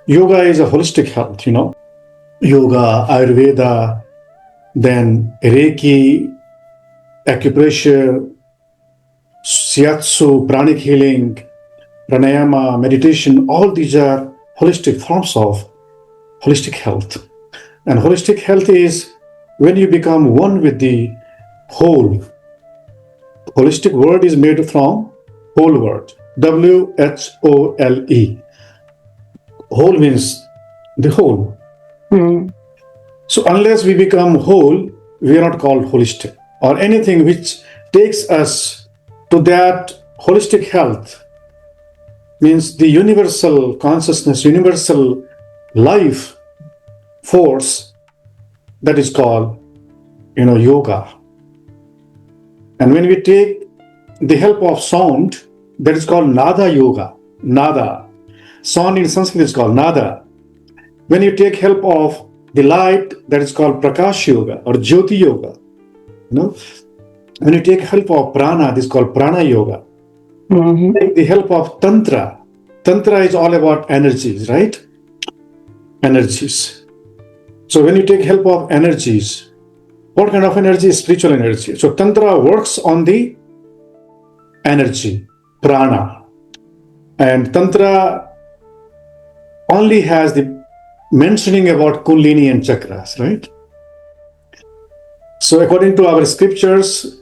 Yoga is a holistic health, Yoga, Ayurveda, then Reiki, acupressure, shiatsu, pranic healing, pranayama, meditation, all these are holistic forms of holistic health. And holistic health is when you become one with the whole. Holistic word is made from whole word, WHOLE. Whole means the whole. So unless we become whole, we are not called holistic. Or anything which takes us to that holistic health means the universal consciousness, universal life force, that is called, yoga. And when we take the help of sound, that is called Nada Yoga. Nada. Sound in Sanskrit is called Nada. When you take help of the light, that is called Prakash Yoga or Jyoti Yoga. When you take help of Prana, this is called Prana Yoga. Take the help of Tantra. Tantra is all about energies, right? Energies. So when you take help of energies, what kind of energy is spiritual energy? So Tantra works on the energy, prana. And Tantra only has the mentioning about Kundalini and chakras, right? So according to our scriptures,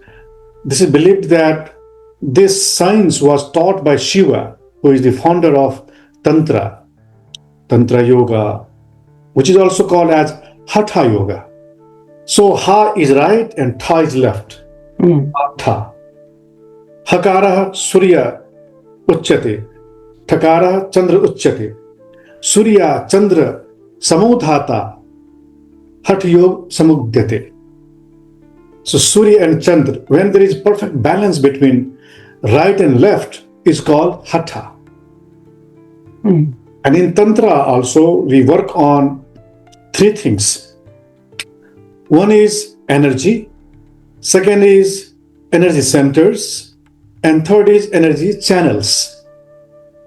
this is believed that this science was taught by Shiva, who is the founder of Tantra, Tantra Yoga, which is also called as Hatha Yoga. So Ha is right and Tha is left. Hatha. Hakara Surya Uchyate. Takara Chandra Uchyate. Surya Chandra Samudhata. Hatha Yoga Samugdhyate. So Surya and Chandra, when there is perfect balance between right and left, is called Hatha. And in Tantra also, we work on three things. One is energy, second is energy centers, and third is energy channels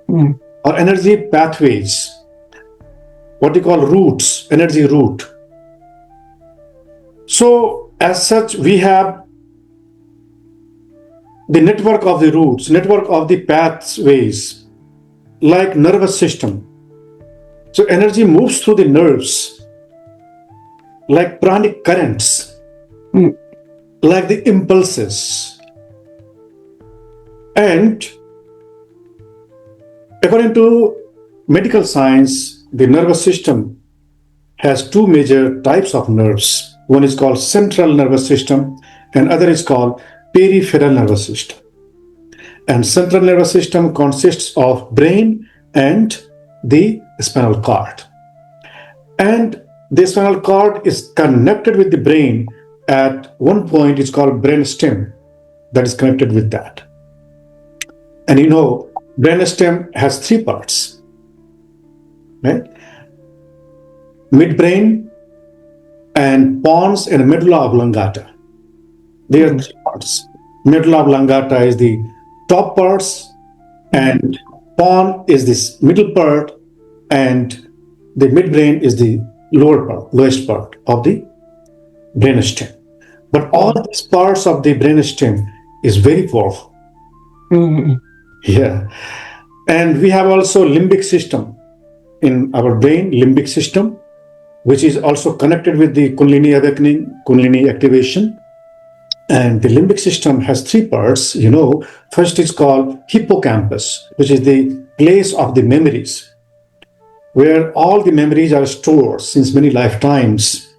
or energy pathways, what you call roots, energy root. So as such, we have the network of the roots, network of the pathways, like nervous system. So energy moves through the nerves like pranic currents, like the impulses. And according to medical science, the nervous system has two major types of nerves. One is called central nervous system and other is called peripheral nervous system. And central nervous system consists of brain and the spinal cord. And the spinal cord is connected with the brain at one point. It's called brain stem that is connected with that. And brain stem has three parts, right? Midbrain and pons and medulla oblongata. There are three parts. Medulla oblongata is the top parts and pon is this middle part and the midbrain is the lower part, lowest part of the brainstem. But all these parts of the brainstem is very powerful. Yeah. And we have also limbic system in our brain, limbic system, which is also connected with the Kundalini awakening, Kundalini activation. And the limbic system has three parts. First is called hippocampus, which is the place of the memories, where all the memories are stored since many lifetimes.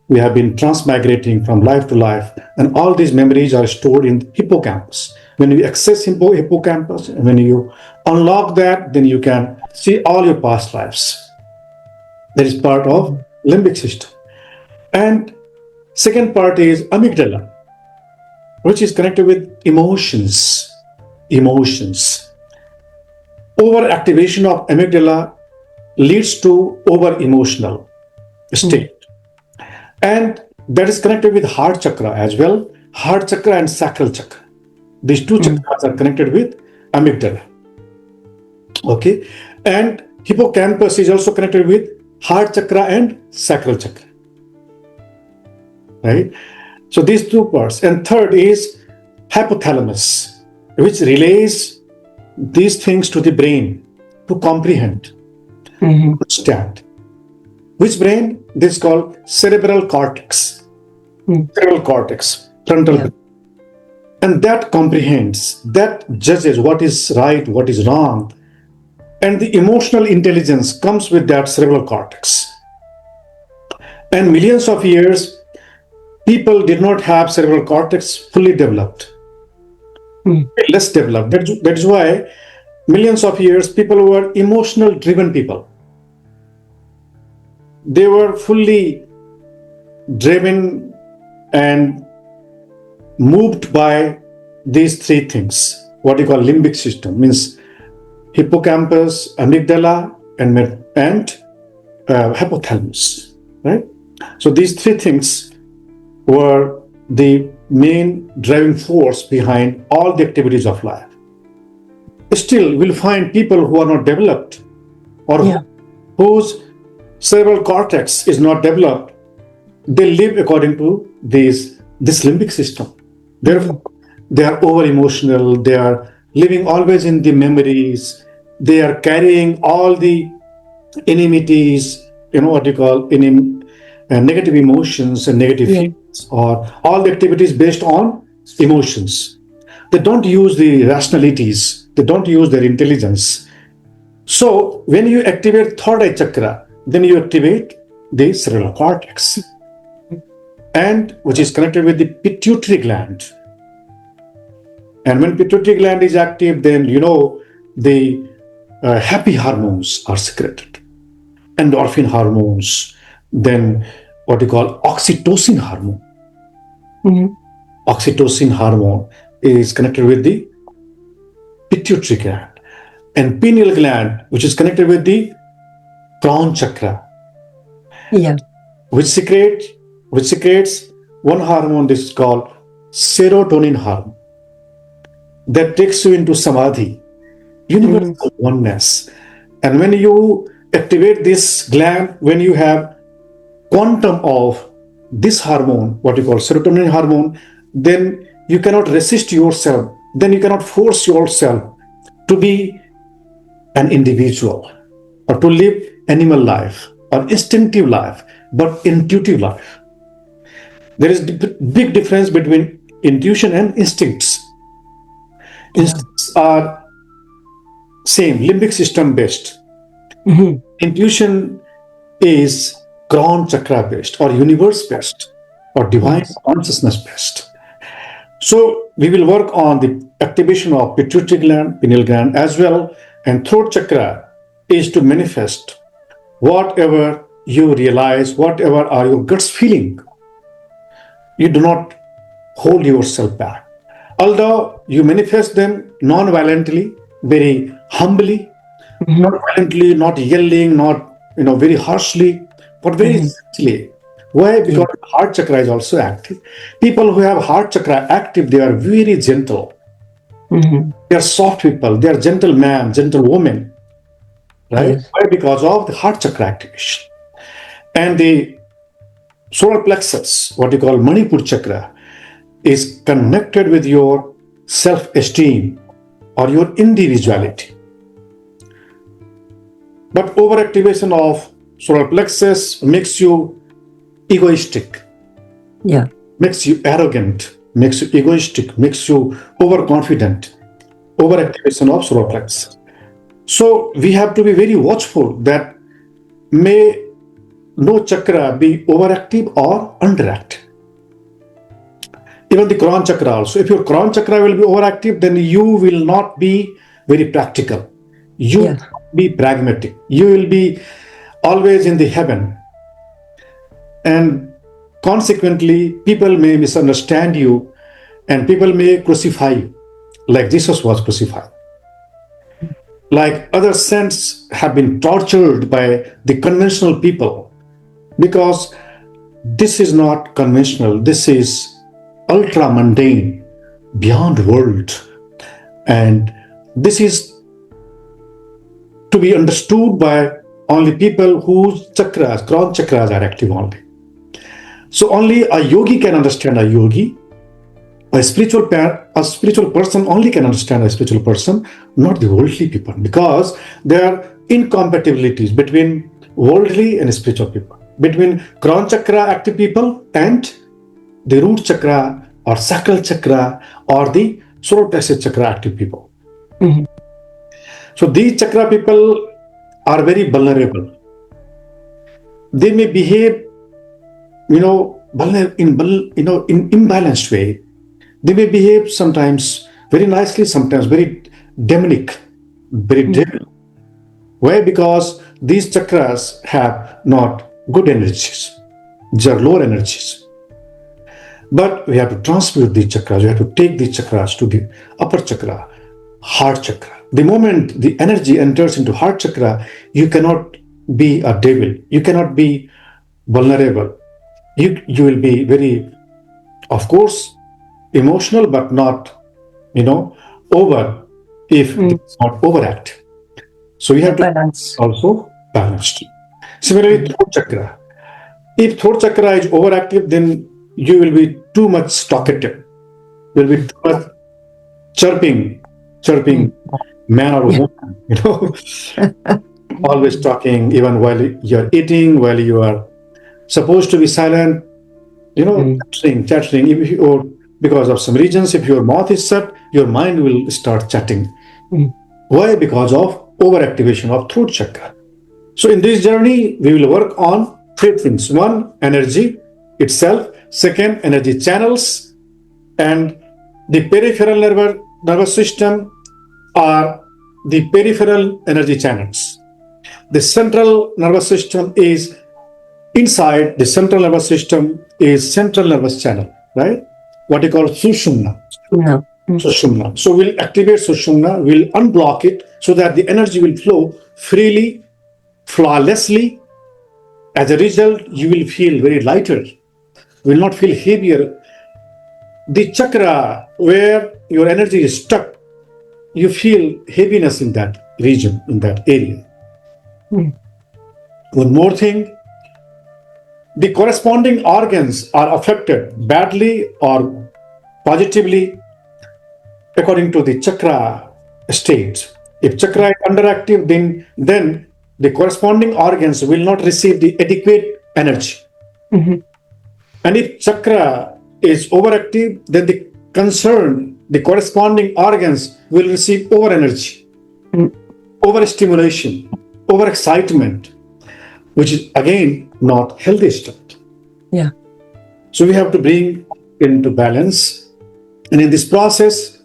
We have been transmigrating from life to life, and all these memories are stored in the hippocampus. When you access hippocampus, and when you unlock that, then you can see all your past lives. That is part of limbic system. And second part is amygdala, which is connected with emotions. Overactivation of amygdala leads to over-emotional state. And that is connected with heart chakra as well. Heart chakra and sacral chakra. These two chakras are connected with amygdala. Okay. And hippocampus is also connected with heart chakra and sacral chakra. Right? So these two parts. And third is hypothalamus, which relays these things to the brain to comprehend, understand. Which brain? This is called cerebral cortex. Cerebral cortex, frontal brain. And that comprehends, that judges what is right, what is wrong. And the emotional intelligence comes with that cerebral cortex. And millions of years, people did not have cerebral cortex fully developed. Less developed. That is why millions of years, people were emotional driven people. They were fully driven and moved by these three things. What you call limbic system means hippocampus, amygdala, and hypothalamus. Right? So these three things were the main driving force behind all the activities of life. Still, we'll find people who are not developed or whose cerebral cortex is not developed. They live according to this limbic system. Therefore, they are over emotional. They are living always in the memories. They are carrying all the enmities, what you call negative emotions and negative feelings, or all the activities based on emotions. They don't use the rationalities. They don't use their intelligence. So when you activate third eye chakra, then you activate the cerebral cortex, and which is connected with the pituitary gland. And when pituitary gland is active, then the happy hormones are secreted, endorphin hormones, then what you call oxytocin hormone. Oxytocin hormone is connected with the pituitary gland, and pineal gland, which is connected with the crown chakra, which secretes one hormone. This is called serotonin hormone, that takes you into samadhi, universal oneness. And when you activate this gland, when you have quantum of this hormone, what you call serotonin hormone, then you cannot resist yourself. Then you cannot force yourself to be an individual or to live animal life or instinctive life, but intuitive life. There is a big difference between intuition and instincts. Instincts are same, limbic system based. Intuition is crown chakra based or universe based or divine consciousness based. So we will work on the activation of pituitary gland, pineal gland as well. And throat chakra is to manifest whatever you realize, whatever are your guts feeling. You do not hold yourself back. Although you manifest them non-violently, very humbly, not violently, not yelling, not very harshly, but very gently. Why? Because heart chakra is also active. People who have heart chakra active, they are very gentle. They are soft people. They are gentle man, gentle woman. Right? Why? Because of the heart chakra activation. And the solar plexus, what you call Manipur chakra, is connected with your self-esteem or your individuality. But overactivation of solar plexus makes you egoistic, makes you arrogant, makes you egoistic, makes you overconfident. Overactivation of solar plexus. So we have to be very watchful that may no chakra be overactive or underactive. Even the crown chakra also. If your crown chakra will be overactive, then you will not be very practical. You will be pragmatic. You will be always in the heaven. And consequently, people may misunderstand you and people may crucify you, like Jesus was crucified. Like other saints have been tortured by the conventional people, because this is not conventional. This is ultra mundane, beyond world. And this is to be understood by only people whose chakras, crown chakras are active only. So only a yogi can understand a yogi. A spiritual person only can understand a spiritual person, not the worldly people, because there are incompatibilities between worldly and spiritual people, between crown chakra active people and the root chakra or sacral chakra or the solar plexus chakra active people. Mm-hmm. So these chakra people are very vulnerable. They may behave, in imbalanced way. They may behave sometimes very nicely, sometimes very demonic, very devil. Why? Because these chakras have not good energies. These are lower energies. But we have to transmute these chakras. We have to take these chakras to the upper chakra, heart chakra. The moment the energy enters into heart chakra, you cannot be a devil. You cannot be vulnerable. You will be very, of course, emotional, but not, over if it's not overact. So we have to balance. Also balanced. Similarly, throat chakra. If throat chakra is overactive, then you will be too much talkative. You will be too much chirping man or woman, always talking, even while you're eating, while you are supposed to be silent, chattering. Because of some reasons, if your mouth is shut, your mind will start chatting. Why? Because of overactivation of throat chakra. So in this journey, we will work on three things. One, energy itself. Second, energy channels. And the peripheral nervous system are the peripheral energy channels. The central nervous system is inside. The central nervous system is central nervous channel, right? What you call Sushumna. Yeah. Sushumna. So we'll activate Sushumna, we'll unblock it so that the energy will flow freely, flawlessly. As a result, you will feel very lighter, will not feel heavier. The chakra where your energy is stuck, you feel heaviness in that region, in that area. One more thing, the corresponding organs are affected badly or positively according to the chakra state. If chakra is underactive, then the corresponding organs will not receive the adequate energy. And if chakra is overactive, then the corresponding organs will receive over energy, overstimulation, overexcitement, which is again not healthy state. Yeah. So we have to bring into balance. And in this process,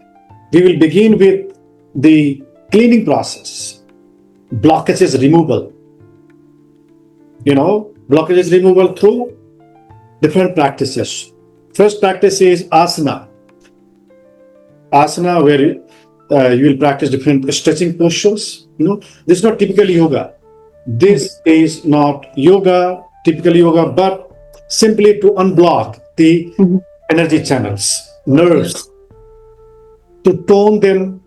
we will begin with the cleaning process, blockages removal. Blockages removal through different practices. First practice is asana. Asana, where you will practice different stretching postures. This is not typical yoga. This is not typical yoga, but simply to unblock the energy channels, nerves, to tone them,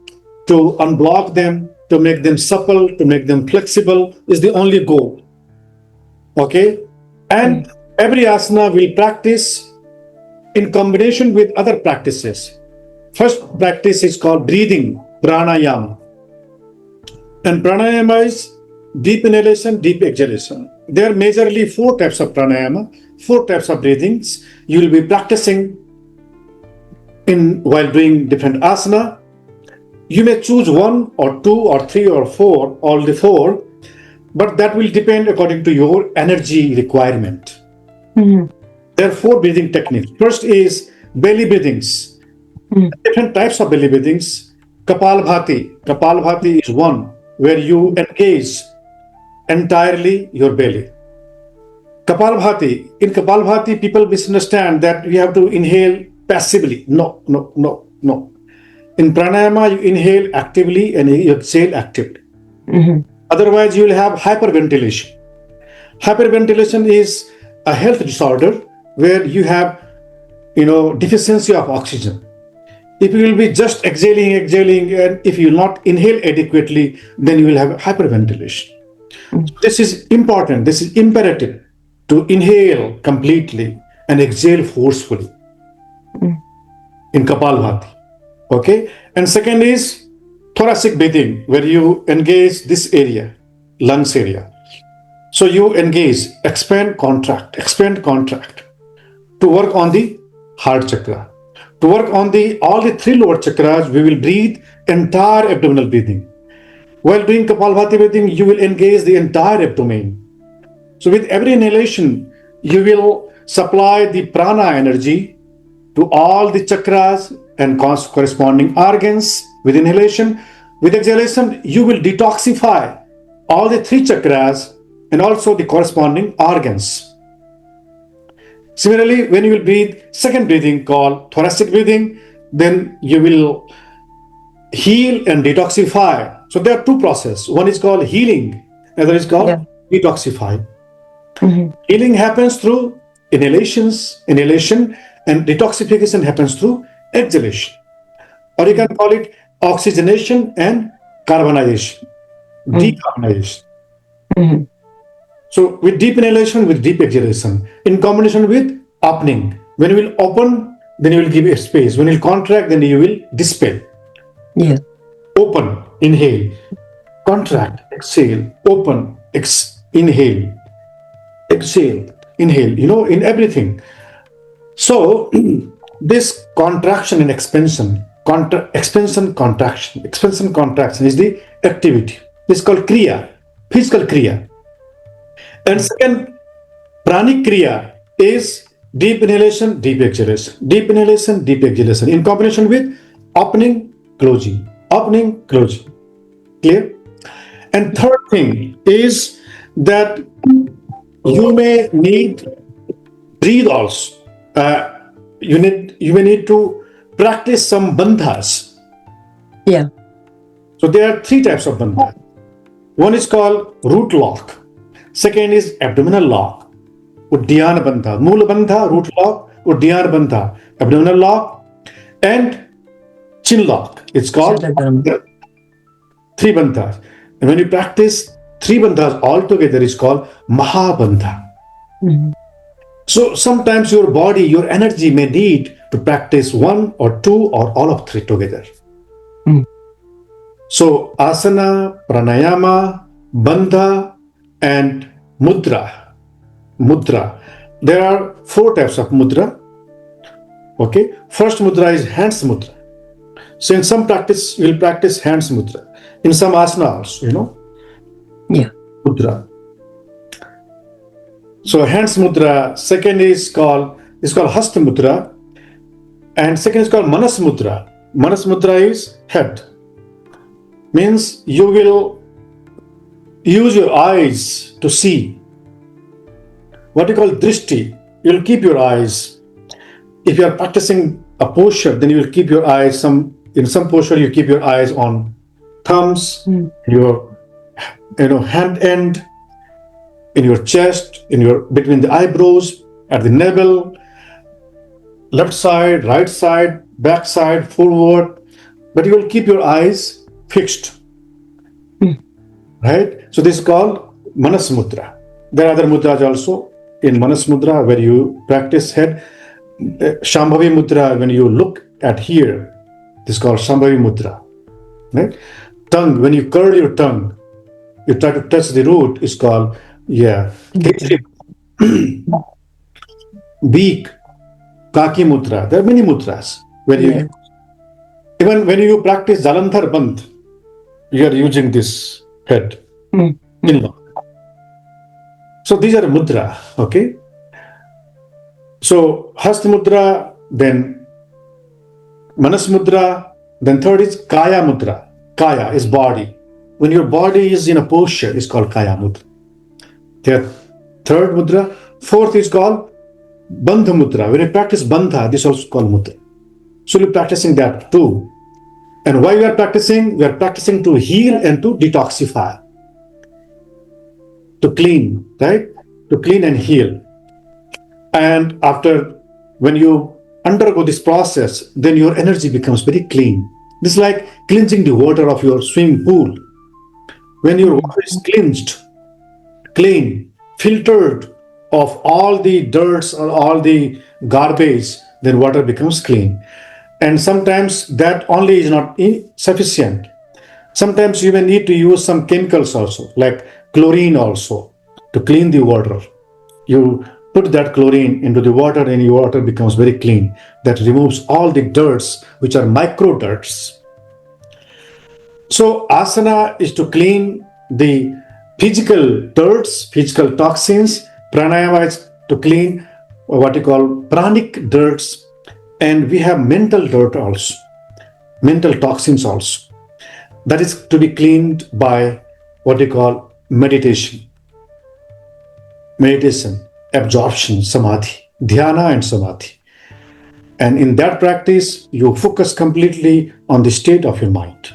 to unblock them, to make them supple, to make them flexible is the only goal. Okay? And every asana will practice in combination with other practices. First practice is called breathing, pranayama. And pranayama is deep inhalation, deep exhalation. There are majorly 4 types of pranayama, 4 types of breathings. You will be practicing while doing different asana. You may choose 1 or 2 or 3 or 4, all the 4, but that will depend according to your energy requirement. There are 4 breathing techniques. First is belly breathings. Different types of belly breathings. Kapalbhati. Kapalbhati is one where you engage entirely your belly. Kapalbhati. In Kapalbhati, people misunderstand that we have to inhale passively. No. In pranayama, you inhale actively and you exhale actively. Otherwise, you will have hyperventilation. Hyperventilation is a health disorder where you have, deficiency of oxygen. If you will be just exhaling, and if you will not inhale adequately, then you will have hyperventilation. This is important. This is imperative to inhale completely and exhale forcefully in Kapalbhati. Okay. And second is thoracic breathing, where you engage this area, lungs area. So you engage, expand, contract, to work on the heart chakra. To work on all the three lower chakras, we will breathe entire abdominal breathing. While doing Kapalbhati breathing, you will engage the entire abdomen. So with every inhalation, you will supply the prana energy to all the chakras and corresponding organs with inhalation. With exhalation, you will detoxify all the three chakras and also the corresponding organs. Similarly, when you will breathe second breathing called thoracic breathing, then you will heal and detoxify. So there are two processes. One is called healing, another is called detoxify. Healing happens through inhalation, and detoxification happens through exhalation. Or you can call it oxygenation and carbonization, decarbonization. So with deep inhalation, with deep exhalation, in combination with opening. When you will open, then you will give a space. When you will contract, then you will dispel. Yes. Open, inhale, contract, exhale, open, inhale, exhale, inhale, in everything. So this contraction and expansion, expansion, contraction is the activity. This is called kriya, physical kriya. And second, pranic kriya is deep inhalation, deep exhalation, deep inhalation, deep exhalation, in combination with opening, closing, Clear? And third thing is that you may need breathe also. You may need to practice some bandhas. Yeah. So there are three types of bandhas. One is called root lock. Second is abdominal lock, Uddiyana bandha. Moola bandha, root lock, Uddiyana bandha, abdominal lock, and chin lock. It's called three bandhas. And when you practice three bandhas all together, it's called Mahabandha. So sometimes your body, your energy may need to practice one or two or all of three together. So asana, pranayama, bandha, and mudra. There are four types of mudra. Okay. First mudra is hands mudra. So in some practice, you will practice hands mudra. In some asana also, Yeah. Mudra. So hands mudra. Second is called hasta mudra, and second is called manas mudra. Manas mudra is head. Means you will use your eyes to see. What you call drishti. You will keep your eyes. If you are practicing a posture, then you will keep your eyes. In some posture, you keep your eyes on thumbs, your hand end, in your chest, between the eyebrows, at the navel, left side, right side, back side, forward. But you will keep your eyes fixed. Right? So this is called Manas Mudra. There are other mudras also in Manas Mudra where you practice head. Shambhavi Mudra, when you look at here, this is called Shambhavi Mudra. Right? Tongue, when you curl your tongue, you try to touch the root, is called, Beak, Kaki Mudra. There are many mudras where you, even when you practice Jalandhar Bandh, you are using this head. So these are mudra, okay? So Hasta Mudra, then Manas Mudra, then third is Kaya Mudra. Kaya is body. When your body is in a posture, it's called Kaya Mudra. Third Mudra. Fourth is called Bandha Mudra. When you practice Bandha, this is also called Mudra. So you're practicing that too. And why we are practicing? We are practicing to heal and to detoxify. To clean, right? To clean and heal. And after, when you undergo this process, then your energy becomes very clean. This is like cleansing the water of your swimming pool. When your water is cleansed, clean, filtered of all the dirts or all the garbage, then water becomes clean. And sometimes that only is not sufficient. Sometimes you may need to use some chemicals also, like chlorine also, to clean the water. You put that chlorine into the water and your water becomes very clean. That removes all the dirts, which are micro dirts. So asana is to clean the physical dirts, physical toxins. Pranayama is to clean what you call pranic dirts. And we have mental dirt also, mental toxins also. That is to be cleaned by what you call meditation, absorption, samadhi, dhyana and samadhi. And in that practice, you focus completely on the state of your mind.